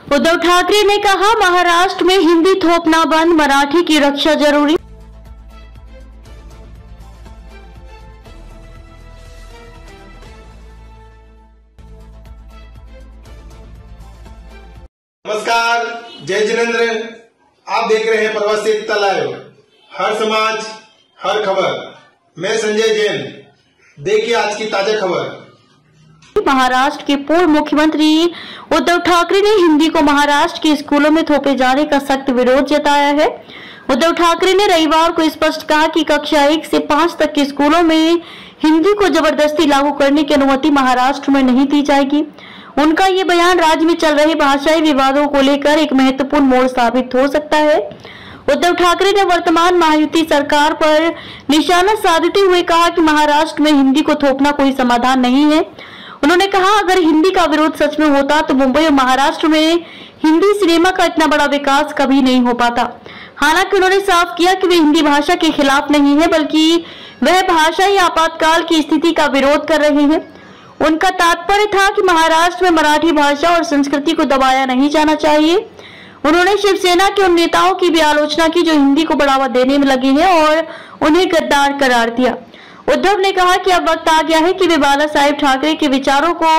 उद्धव ठाकरे ने कहा, महाराष्ट्र में हिंदी थोपना बंद, मराठी की रक्षा जरूरी। नमस्कार, जय जिनेंद्र। आप देख रहे हैं प्रवासी एकता लाइव। हर समाज हर खबर। मैं संजय जैन। देखिए आज की ताजा खबर। महाराष्ट्र के पूर्व मुख्यमंत्री उद्धव ठाकरे ने हिंदी को महाराष्ट्र के स्कूलों में थोपे जाने का सख्त विरोध जताया है। उद्धव ठाकरे ने रविवार को स्पष्ट कहा कि कक्षा 1 से 5 तक के स्कूलों में हिंदी को जबरदस्ती लागू करने की अनुमति महाराष्ट्र में नहीं दी जाएगी। उनका ये बयान राज्य में चल रहे भाषाई विवादों को लेकर एक महत्वपूर्ण मोड़ साबित हो सकता है। उद्धव ठाकरे ने वर्तमान महायुति सरकार पर निशाना साधते हुए कहा कि महाराष्ट्र में हिंदी को थोपना कोई समाधान नहीं है। उन्होंने कहा, अगर हिंदी का विरोध सच में होता तो मुंबई और महाराष्ट्र में हिंदी सिनेमा का इतना बड़ा विकास कभी नहीं हो पाता। हालांकि उन्होंने साफ किया कि वे हिंदी भाषा के खिलाफ नहीं है, बल्कि वह भाषाई आपातकाल की स्थिति का विरोध कर रहे हैं। उनका तात्पर्य था कि महाराष्ट्र में मराठी भाषा और संस्कृति को दबाया नहीं जाना चाहिए। उन्होंने शिवसेना के उन नेताओं की भी आलोचना की जो हिंदी को बढ़ावा देने में लगे हैं और उन्हें गद्दार करार दिया। उद्धव ने कहा कि अब वक्त आ गया है कि वे बाला साहेब ठाकरे के विचारों को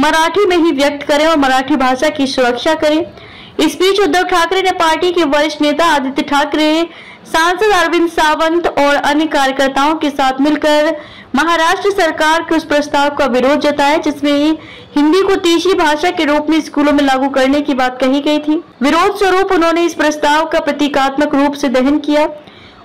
मराठी में ही व्यक्त करें और मराठी भाषा की सुरक्षा करें। इस बीच उद्धव ठाकरे ने पार्टी के वरिष्ठ नेता आदित्य ठाकरे, सांसद अरविंद सावंत और अन्य कार्यकर्ताओं के साथ मिलकर महाराष्ट्र सरकार के उस प्रस्ताव का विरोध जताया जिसमें हिंदी को तीसरी भाषा के रूप में स्कूलों में लागू करने की बात कही गई थी। विरोध स्वरूप उन्होंने इस प्रस्ताव का प्रतीकात्मक रूप से दहन किया।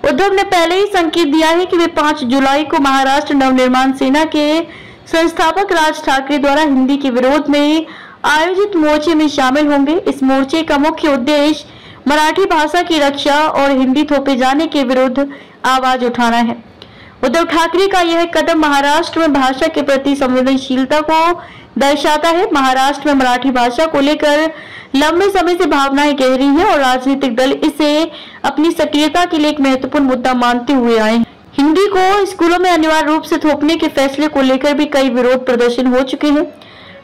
उद्धव ने पहले ही संकेत दिया है कि वे 5 जुलाई को महाराष्ट्र नवनिर्माण सेना के संस्थापक राज ठाकरे द्वारा हिंदी के विरोध में आयोजित मोर्चे में शामिल होंगे। इस मोर्चे का मुख्य उद्देश्य मराठी भाषा की रक्षा और हिंदी थोपे जाने के विरुद्ध आवाज उठाना है। उद्धव ठाकरे का यह कदम महाराष्ट्र में भाषा के प्रति संवेदनशीलता को दर्शाता है। महाराष्ट्र में मराठी भाषा को लेकर लंबे समय से भावनाएं गहरी हैं और राजनीतिक दल इसे अपनी सक्रियता के लिए एक महत्वपूर्ण मुद्दा मानते हुए आए हैं। हिंदी को स्कूलों में अनिवार्य रूप से थोपने के फैसले को लेकर भी कई विरोध प्रदर्शन हो चुके हैं।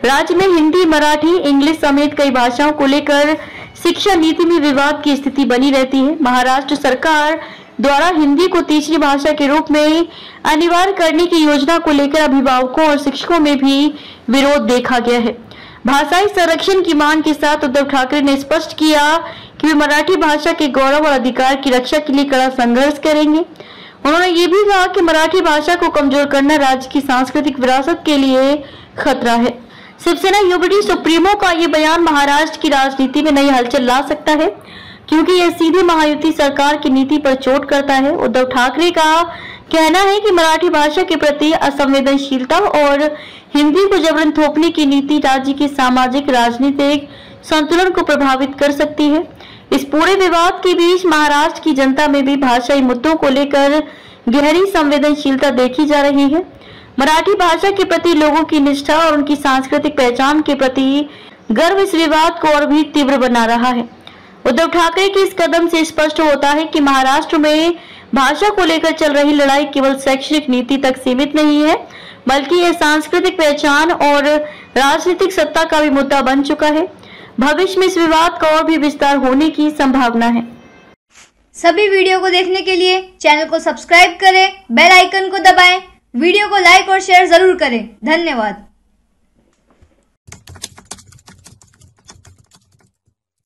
राज्य में हिंदी, मराठी, इंग्लिश समेत कई भाषाओं को लेकर शिक्षा नीति में विवाद की स्थिति बनी रहती है। महाराष्ट्र सरकार द्वारा हिंदी को तीसरी भाषा के रूप में अनिवार्य करने की योजना को लेकर अभिभावकों और शिक्षकों में भी विरोध देखा गया है। भाषाई संरक्षण की मांग के साथ उद्धव ठाकरे ने स्पष्ट किया कि वे मराठी भाषा के गौरव और अधिकार की रक्षा के लिए कड़ा संघर्ष करेंगे। उन्होंने ये भी कहा कि मराठी भाषा को कमजोर करना राज्य की सांस्कृतिक विरासत के लिए खतरा है। शिवसेना यूबीडी सुप्रीमो का ये बयान महाराष्ट्र की राजनीति में नई हलचल ला सकता है क्योंकि यह सीधे महायुति सरकार की नीति पर चोट करता है। उद्धव ठाकरे का कहना है कि मराठी भाषा के प्रति असंवेदनशीलता और हिंदी को जबरन थोपने की नीति राज्य के सामाजिक राजनीतिक संतुलन को प्रभावित कर सकती है। इस पूरे विवाद के बीच महाराष्ट्र की जनता में भी भाषाई मुद्दों को लेकर गहरी संवेदनशीलता देखी जा रही है। मराठी भाषा के प्रति लोगों की निष्ठा और उनकी सांस्कृतिक पहचान के प्रति गर्व इस विवाद को और भी तीव्र बना रहा है। उद्धव ठाकरे के इस कदम से स्पष्ट होता है कि महाराष्ट्र में भाषा को लेकर चल रही लड़ाई केवल शैक्षणिक नीति तक सीमित नहीं है, बल्कि यह सांस्कृतिक पहचान और राजनीतिक सत्ता का भी मुद्दा बन चुका है। भविष्य में इस विवाद का और भी विस्तार होने की संभावना है। सभी वीडियो को देखने के लिए चैनल को सब्सक्राइब करें, बेल आइकन को दबाएं, वीडियो को लाइक और शेयर जरूर करें। धन्यवाद।